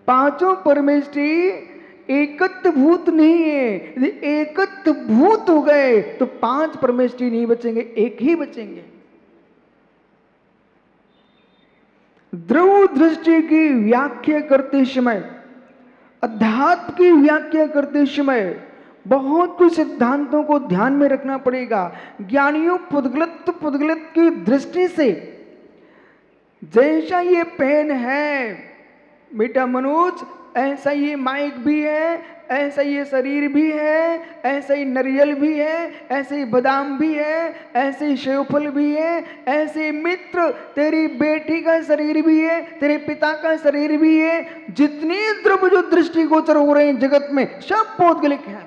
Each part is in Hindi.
पांचों परमेष्टि एकत्व भूत नहीं है। यदि एकत्व भूत हो गए तो पांच परमेष्टि नहीं बचेंगे, एक ही बचेंगे। ध्रुव दृष्टि की व्याख्या करते समय, अध्यात्म की व्याख्या करते समय बहुत कुछ सिद्धांतों को ध्यान में रखना पड़ेगा। ज्ञानियों पुद्गलत्व की दृष्टि से जैसा ये पेन है बेटा मनोज, ऐसा ये माइक भी है, ऐसा ये शरीर भी है, ऐसा ही नारियल भी है, ऐसे ही बादाम भी है, ऐसे ही सेवफल भी है, ऐसे मित्र तेरी बेटी का शरीर भी है, तेरे पिता का शरीर भी है। जितने द्रव्य जो दृष्टिगोचर हो रहे हैं जगत में सब पौद्गलिक है।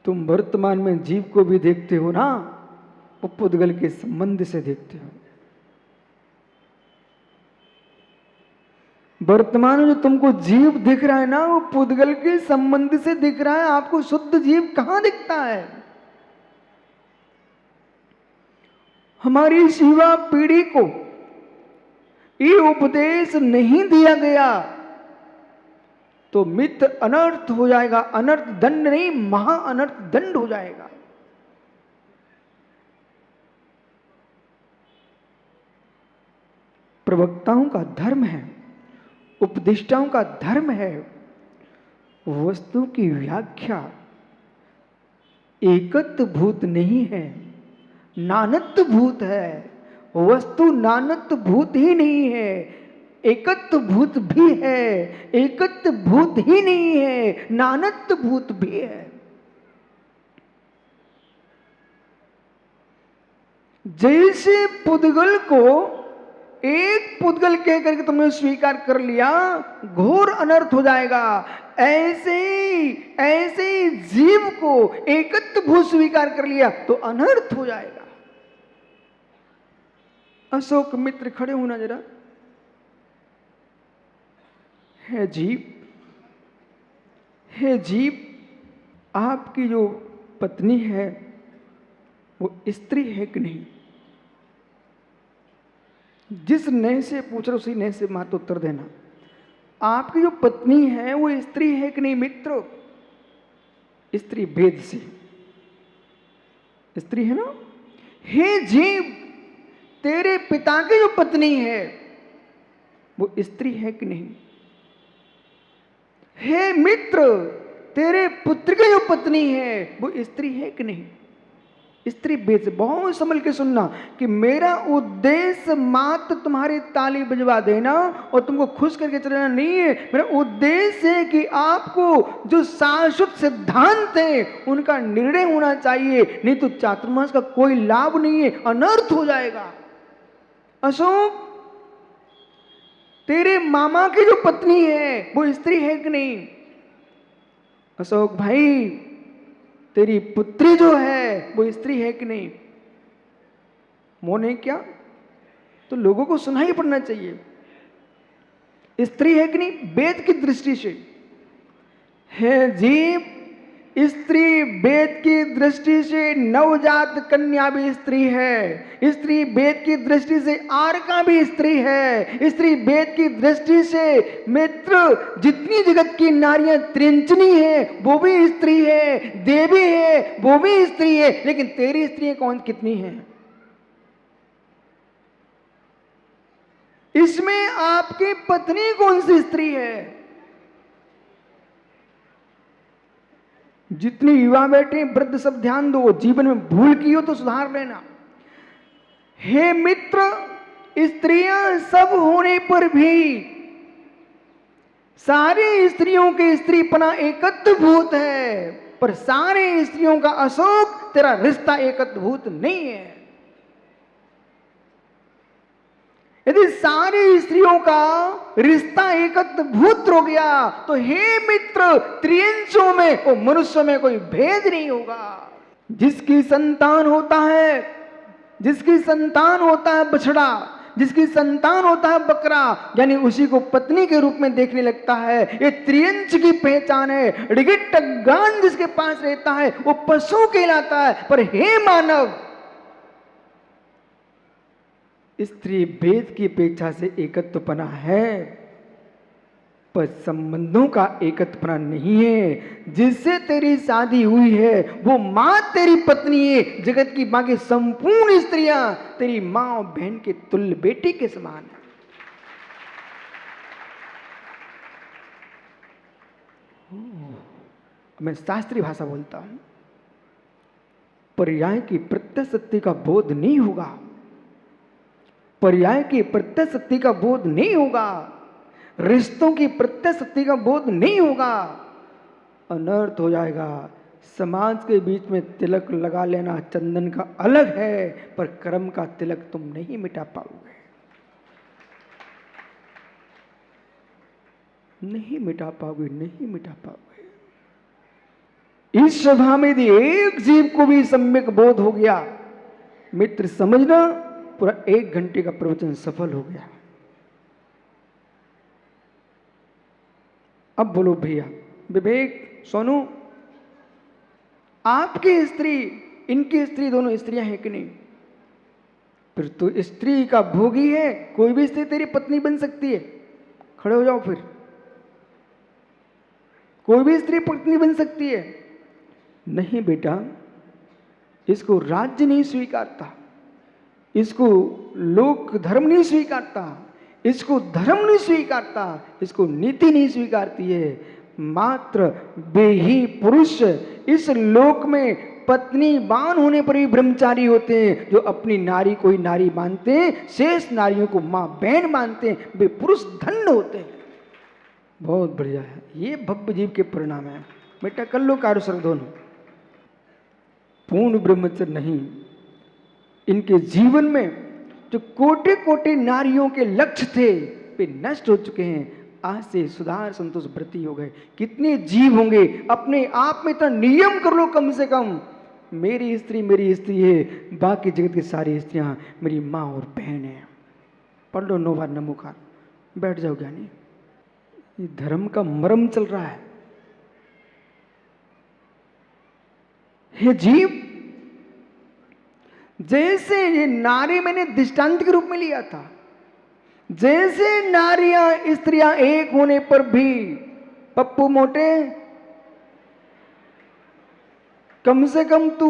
तुम वर्तमान में जीव को भी देखते हो ना, वो पुद्गल के संबंध से देखते हो। वर्तमान में जो तुमको जीव दिख रहा है ना, वो पुद्गल के संबंध से दिख रहा है। आपको शुद्ध जीव कहां दिखता है? हमारी युवा पीढ़ी को ये उपदेश नहीं दिया गया तो मित्र अनर्थ हो जाएगा। अनर्थ दंड नहीं, महा अनर्थ दंड हो जाएगा। प्रवक्ताओं का धर्म है, उपदिष्टाओं का धर्म है, वस्तु की व्याख्या एकत्व भूत नहीं है, नानत्व भूत है। वस्तु नानत्व भूत ही नहीं है, एकत्व भूत भी है। एकत्व भूत ही नहीं है, नानत्व भूत भी है। जैसे पुद्गल को एक पुद्गल कह करके तुमने स्वीकार कर लिया, घोर अनर्थ हो जाएगा। ऐसे ही जीव को एकत्व भूत स्वीकार कर लिया तो अनर्थ हो जाएगा। अशोक मित्र खड़े होना जरा। हे जीव, आपकी जो पत्नी है वो स्त्री है कि नहीं? जिस नए से पूछ रहे उसी नए से मात उत्तर देना। आपकी जो पत्नी है वो स्त्री है कि नहीं मित्र? स्त्री भेद से स्त्री है ना। हे जीव, तेरे पिता की जो पत्नी है वो स्त्री है कि नहीं? हे मित्र, तेरे पुत्र की जो पत्नी है वो स्त्री है कि नहीं? स्त्री भेद से। बहुत संभल के सुनना कि मेरा उद्देश्य मात्र तुम्हारी ताली बजवा देना और तुमको खुश करके चलना नहीं है। मेरा उद्देश्य है कि आपको जो शाश्वत सिद्धांत है उनका निर्णय होना चाहिए, नहीं तो चातुर्मास का कोई लाभ नहीं है, अनर्थ हो जाएगा। अशोक, तेरे मामा की जो पत्नी है वो स्त्री है कि नहीं? अशोक भाई, तेरी पुत्री जो है वो स्त्री है कि नहीं? मोह नहीं क्या? तो लोगों को सुनाई पड़ना चाहिए। स्त्री है कि नहीं? वेद की दृष्टि से। है जीव, स्त्री वेद की दृष्टि से नवजात कन्या भी स्त्री है। स्त्री वेद की दृष्टि से आर्का भी स्त्री है। स्त्री वेद की दृष्टि से मित्र जितनी जगत की नारियां त्रिंचनी है वो भी स्त्री है, देवी है वो भी स्त्री है। लेकिन तेरी स्त्री कौन कितनी है? इसमें आपकी पत्नी कौन सी स्त्री है? जितनी युवा बैठे वृद्ध सब ध्यान दो, जीवन में भूल की हो तो सुधार लेना। हे मित्र, स्त्रियां सब होने पर भी सारी स्त्रियों के स्त्रीपना एकत्व भूत है, पर सारे स्त्रियों का अशोक तेरा रिश्ता एकत्व भूत नहीं है। यदि सारी स्त्रियों का रिश्ता एकत्व भूत हो गया तो हे मित्र, त्रियंशों में और मनुष्य में कोई भेद नहीं होगा। जिसकी संतान होता है बछड़ा, जिसकी संतान होता है बकरा, यानी उसी को पत्नी के रूप में देखने लगता है। ये त्रियंश की पहचान है। ऋगिट ज्ञान जिसके पास रहता है वो पशु कहलाता है। पर हे मानव, स्त्री भेद की अपेक्षा से एकत्वपना है, पर संबंधों का एकत्वपना नहीं है। जिससे तेरी शादी हुई है वो मां तेरी पत्नी है। जगत की बाकी संपूर्ण स्त्रियां तेरी मां और बहन के तुल्य बेटी के समान है। मैं शास्त्रीय भाषा बोलता हूं। पर्याय की प्रत्यक्ष सत्य का बोध नहीं होगा, पर्याय की प्रत्यक्ष सत्य का बोध नहीं होगा, रिश्तों की प्रत्यक्ष सत्य का बोध नहीं होगा, अनर्थ हो जाएगा। समाज के बीच में तिलक लगा लेना चंदन का अलग है, पर कर्म का तिलक तुम नहीं मिटा पाओगे, नहीं मिटा पाओगे, नहीं मिटा पाओगे। इस सभा में यदि एक जीव को भी सम्यक बोध हो गया, मित्र समझना पूरा 1 घंटे का प्रवचन सफल हो गया। अब बोलो भैया, विवेक, सोनू, आपकी स्त्री इनकी स्त्री दोनों स्त्रियां हैं कि नहीं? फिर तो स्त्री का भोगी है, कोई भी स्त्री तेरी पत्नी बन सकती है। खड़े हो जाओ फिर, कोई भी स्त्री पत्नी बन सकती है। नहीं बेटा, इसको राज्य नहीं स्वीकारता, इसको लोक धर्म नहीं स्वीकारता, इसको धर्म नहीं स्वीकारता, इसको नीति नहीं स्वीकारती है। मात्र वे ही पुरुष इस लोक में पत्नी बान होने पर भी ब्रह्मचारी होते हैं, जो अपनी नारी को ही नारी मानते हैं, शेष नारियों को मां बहन मानते हैं, वे पुरुष धन्य होते हैं। बहुत बढ़िया है, ये भव्य जीव के परिणाम है। बेटा कर लो कार्य सर दोनों। पूर्ण ब्रह्मचर्य नहीं, इनके जीवन में जो कोटि कोटि नारियों के लक्ष्य थे वे नष्ट हो चुके हैं। आज से सुधार संतोष वृत्ति हो गए। कितने जीव होंगे, अपने आप में तो नियम कर लो कम से कम, मेरी स्त्री है, बाकी जगत की सारी स्त्रियां मेरी माँ और बहन है। पढ़ लो 9 बार नमोकार, बैठ जाओ ज्ञानी। ये धर्म का मर्म चल रहा है। हे जीव, जैसे ये नारी मैंने दृष्टांत के रूप में लिया था, जैसे नारियां स्त्रियां एक होने पर भी पप्पू मोटे, कम से कम तू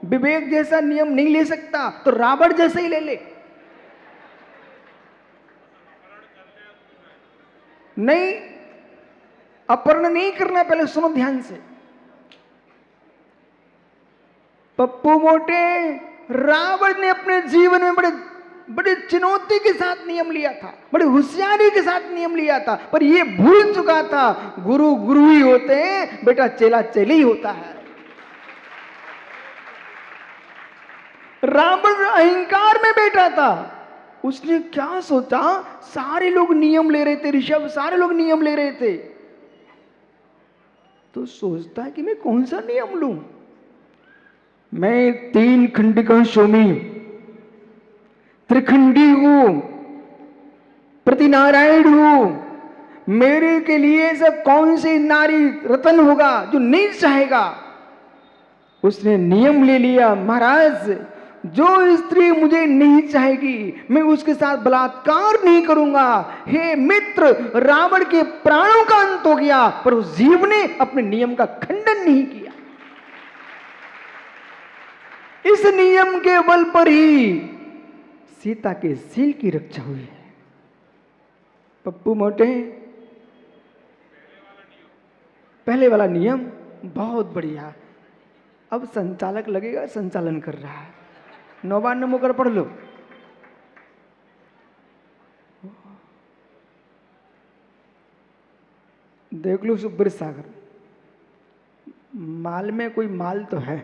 विवेक जैसा नियम नहीं ले सकता तो रावण जैसा ही ले ले। नहीं, अपहरण नहीं करना, पहले सुनो ध्यान से। पप्पू मोटे, रावण ने अपने जीवन में बड़े चुनौती के साथ नियम लिया था, बड़े होशियारी के साथ नियम लिया था, पर ये भूल चुका था गुरु गुरु ही होते हैं बेटा, चेला चेला ही होता है। रावण अहंकार में बैठा था, उसने क्या सोचा, सारे लोग नियम ले रहे थे, ऋषभ सारे लोग नियम ले रहे थे, तो सोचता है कि मैं कौन सा नियम लूं। मैं 3 खंडिका स्वामी त्रिखंडी हूं, प्रतिनारायण हूं, मेरे के लिए सब कौन सी नारी रतन होगा जो नहीं चाहेगा। उसने नियम ले लिया, महाराज जो स्त्री मुझे नहीं चाहेगी मैं उसके साथ बलात्कार नहीं करूंगा। हे मित्र, रावण के प्राणों का अंत हो गया, पर उस जीव ने अपने नियम का खंडन नहीं किया। इस नियम के बल पर ही सीता के सील की रक्षा हुई है। पप्पू मोटे, पहले वाला नियम बहुत बढ़िया, अब संचालक लगेगा, संचालन कर रहा है। 9 बार नमो कर पढ़ लो। देख लो सुब्र सागर, माल में कोई माल तो है,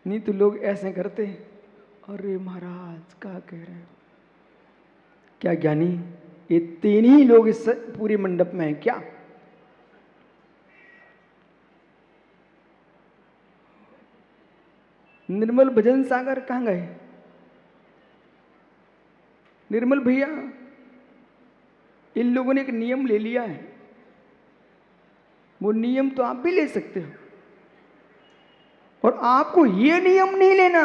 नहीं तो लोग ऐसे करते, अरे महाराज क्या कह रहे हो। क्या ज्ञानी, ये 3 ही लोग इस पूरे मंडप में हैं क्या? निर्मल भजन सागर कहां गए? निर्मल भैया, इन लोगों ने एक नियम ले लिया है, वो नियम तो आप भी ले सकते हो। और आपको ये नियम नहीं लेना,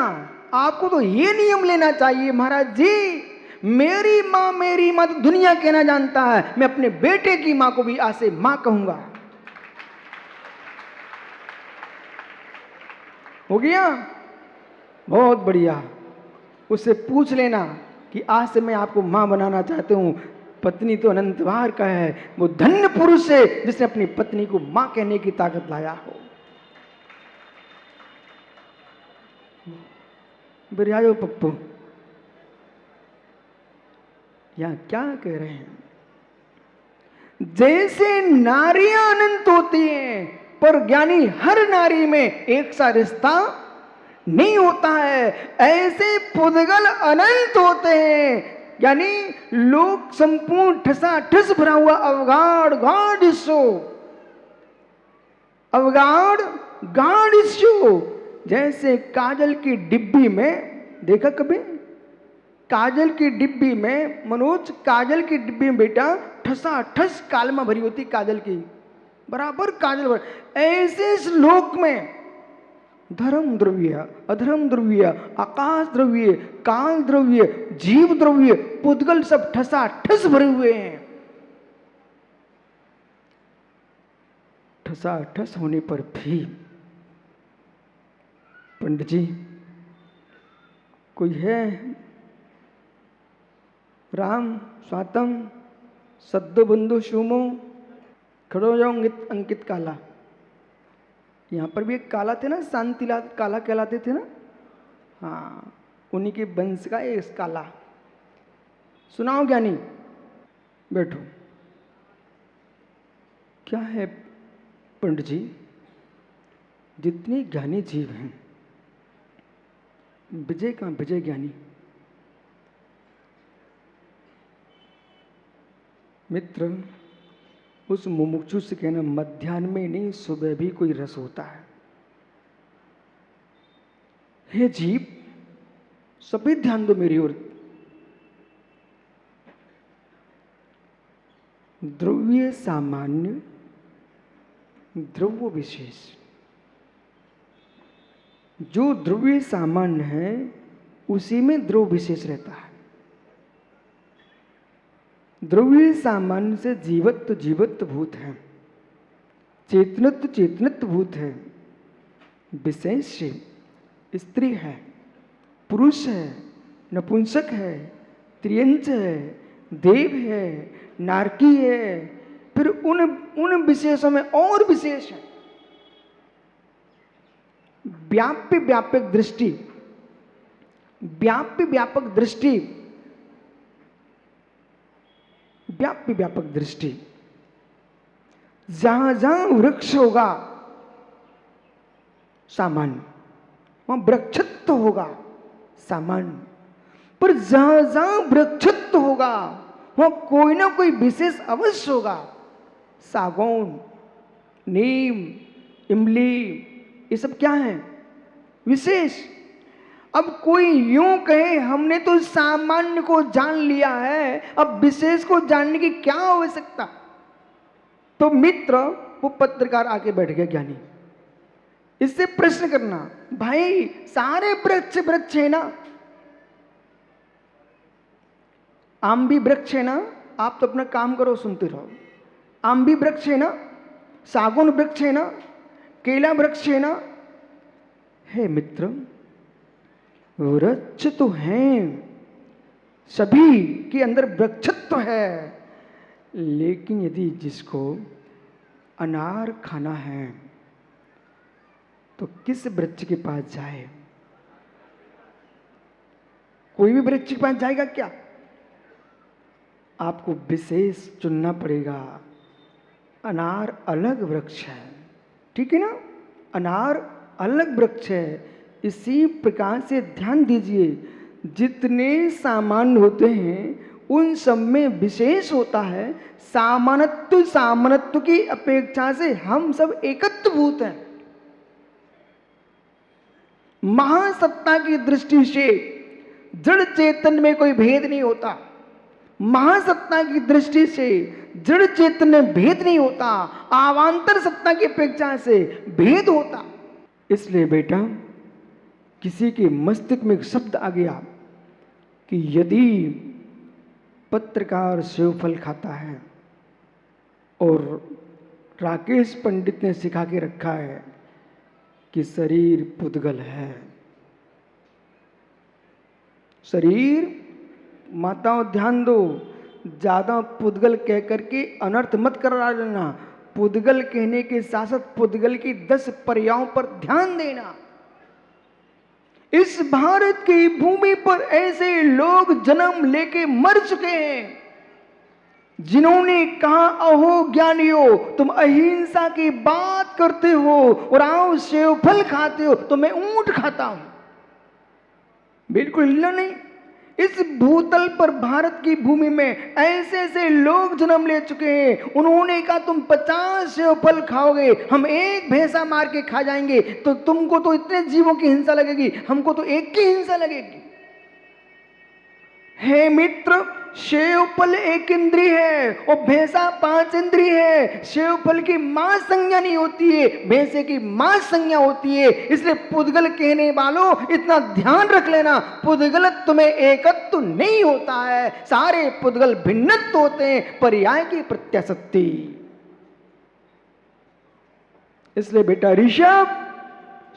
आपको तो ये नियम लेना चाहिए, महाराज जी मेरी माँ तो दुनिया कहना जानता है, मैं अपने बेटे की माँ को भी आज से माँ कहूंगा। हो गया? बहुत बढ़िया। उससे पूछ लेना कि आज से मैं आपको मां बनाना चाहता हूं। पत्नी तो अनंत बार का है, वो धन्य पुरुष है जिसने अपनी पत्नी को मां कहने की ताकत लाया हो। बिरियाजो पप्पू यहां क्या कह रहे हैं? जैसे नारियां अनंत होती हैं, पर ज्ञानी हर नारी में एक सा रिश्ता नहीं होता है, ऐसे पुद्गल अनंत होते हैं, यानी लोग संपूर्ण ठसा ठस भरा हुआ अवगाढ़ गाढ़ ईशो, अवगाढ़ गाढ़ ईशो। जैसे काजल की डिब्बी में, देखा कभी काजल की डिब्बी में, मनोज काजल की डिब्बी में बेटा ठसा ठस कालमा भरी होती काजल की, बराबर काजल भर। ऐसे इस लोक में धर्म द्रव्य, अधर्म द्रव्य, आकाश द्रव्य, काल द्रव्य, जीव द्रव्य, पुद्गल सब ठसा ठस भरे हुए हैं। ठसा ठस होने पर भी पंडित जी कोई है? राम स्वातम सद्दो बंधु शुमो, खड़ो हो जाओ अंकित काला। यहाँ पर भी एक काला थे ना, शांतिलाल काला कहलाते थे ना, हाँ उन्हीं के वंश का ये काला। सुनाओ ज्ञानी, बैठो। क्या है पंडित जी, जितने ज्ञानी जीव हैं, विजय का विजय ज्ञानी मित्र, उस मुमुक्षु से कहना मध्याह्न में नहीं सुबह भी कोई रस होता है। हे जीव सभी ध्यान दो मेरी ओर। द्रव्य सामान्य, द्रव्य विशेष। जो द्रव्य सामान्य है उसी में द्रव्य विशेष रहता है। द्रव्य सामान्य से जीवत्व जीवत्व भूत है, चेतनत्व चेतनत्व भूत है, विशेष स्त्री है, पुरुष है, नपुंसक है, त्रियंच है, देव है, नारकी है, फिर उन विशेषों में और विशेष है। व्याप्य व्यापक दृष्टि, व्याप्य व्यापक दृष्टि, व्याप्य व्यापक दृष्टि। जहां जहां वृक्ष होगा सामान्य, वहां वृक्षत्व होगा सामान्य, पर जहां जहां वृक्षत्व होगा वहां कोई ना कोई विशेष अवश्य होगा। सागौन, नीम, इमली, ये सब क्या है? विशेष। अब कोई यूं कहे हमने तो सामान्य को जान लिया है, अब विशेष को जानने की क्या आवश्यकता? तो मित्र वो पत्रकार आके बैठ गया ज्ञानी, इससे प्रश्न करना, भाई सारे वृक्ष वृक्ष है ना, आम भी वृक्ष है ना, आप तो अपना काम करो सुनते रहो। आम भी वृक्ष है ना, सागौन वृक्ष है ना, केला वृक्ष है ना। हे मित्र वृक्ष तो हैं, सभी के अंदर वृक्षत्व है, लेकिन यदि जिसको अनार खाना है तो किस वृक्ष के पास जाए? कोई भी वृक्ष के पास जाएगा क्या? आपको विशेष चुनना पड़ेगा। अनार अलग वृक्ष है, ठीक है ना, अनार अलग वृक्ष है। इसी प्रकार से ध्यान दीजिए, जितने सामान्य होते हैं उन सब में विशेष होता है। सामान्यत्व की अपेक्षा से हम सब एकत्वभूत हैं। महासत्ता की दृष्टि से जड़ चेतन में कोई भेद नहीं होता। महासत्ता की दृष्टि से जड़ चेतन में भेद नहीं होता, अवांतर सत्ता की अपेक्षा से भेद होता। इसलिए बेटा किसी के मस्तिष्क में एक शब्द आ गया कि यदि पत्रकार सेवफल खाता है और राकेश पंडित ने सिखा के रखा है कि शरीर पुद्गल है, शरीर, माताओं ध्यान दो, ज्यादा पुद्गल कह करके अनर्थ मत करा लेना। पुद्गल कहने के साथ साथ पुद्गल की 10 पर्यायों पर ध्यान देना। इस भारत की भूमि पर ऐसे लोग जन्म लेके मर चुके हैं जिन्होंने कहा, अहो ज्ञानियों, तुम अहिंसा की बात करते हो और आओ सेव फल खाते हो तो मैं ऊंट खाता हूं। बिल्कुल हिलना नहीं। इस भूतल पर भारत की भूमि में ऐसे ऐसे लोग जन्म ले चुके हैं, उन्होंने कहा तुम 50 सेव फल खाओगे, हम एक भैंसा मार के खा जाएंगे, तो तुमको तो इतने जीवों की हिंसा लगेगी, हमको तो एक की हिंसा लगेगी। हे मित्र, सेव फल एक इंद्री है और भैंसा 5 इंद्री है। सेव फल की मां संज्ञा नहीं होती है, भैंसे की मां संज्ञा होती है। इसलिए पुद्गल कहने वालों इतना ध्यान रख लेना, पुद्गल तुम्हें एकत्व नहीं होता है, सारे पुद्गल भिन्नत्व होते हैं, पर्याय की प्रत्याशक्ति। इसलिए बेटा ऋषभ,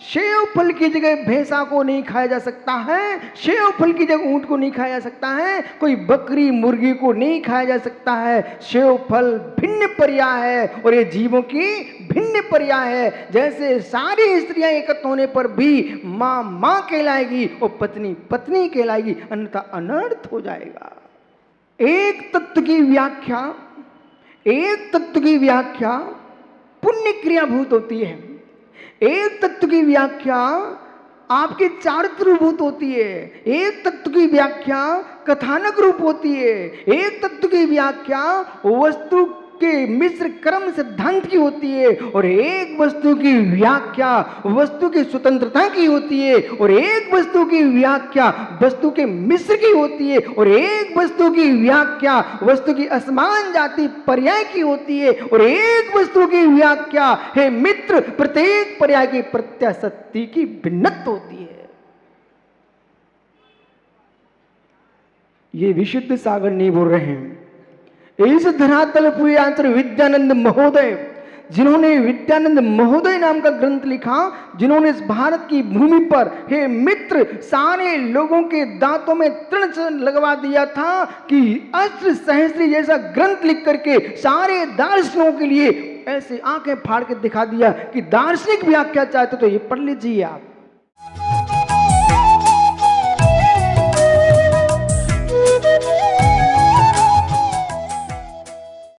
सेव फल की जगह भैंसा को नहीं खाया जा सकता है, सेव फल की जगह ऊंट को नहीं खाया जा सकता है, कोई बकरी मुर्गी को नहीं खाया जा सकता है। सेव फल भिन्न पर्याय है और ये जीवों की भिन्न पर्याय है। जैसे सारी स्त्रियां एकत्र होने पर भी मां मां कहलाएगी और पत्नी पत्नी कहलाएगी, अन्यथा अनर्थ हो जाएगा। एक तत्व की व्याख्या पुण्य क्रियाभूत होती है, एक तत्व की व्याख्या आपके चारित्रभूत होती है, एक तत्व की व्याख्या कथानक रूप होती है, एक तत्व की व्याख्या वस्तु के मिश्र क्रम सिद्धांत की होती है और एक वस्तु की व्याख्या वस्तु की स्वतंत्रता की होती है और एक वस्तु की व्याख्या वस्तु के मिश्र की होती है और एक वस्तु की व्याख्या वस्तु की असमान जाति पर्याय की होती है और एक वस्तु की व्याख्या है मित्र प्रत्येक पर्याय की प्रत्याशक्ति की भिन्नता होती है। ये विशुद्ध सागर नहीं बोल रहे हैं, इस धरातल पुरांतर विद्यानंद महोदय, जिन्होंने विद्यानंद महोदय नाम का ग्रंथ लिखा, जिन्होंने इस भारत की भूमि पर हे मित्र सारे लोगों के दांतों में तृण लगवा दिया था कि अस्त्र सहस्त्री जैसा ग्रंथ लिख करके सारे दार्शनिकों के लिए ऐसे आंखें फाड़ के दिखा दिया कि दार्शनिक व्याख्या चाहते तो ये पढ़ लीजिए आप।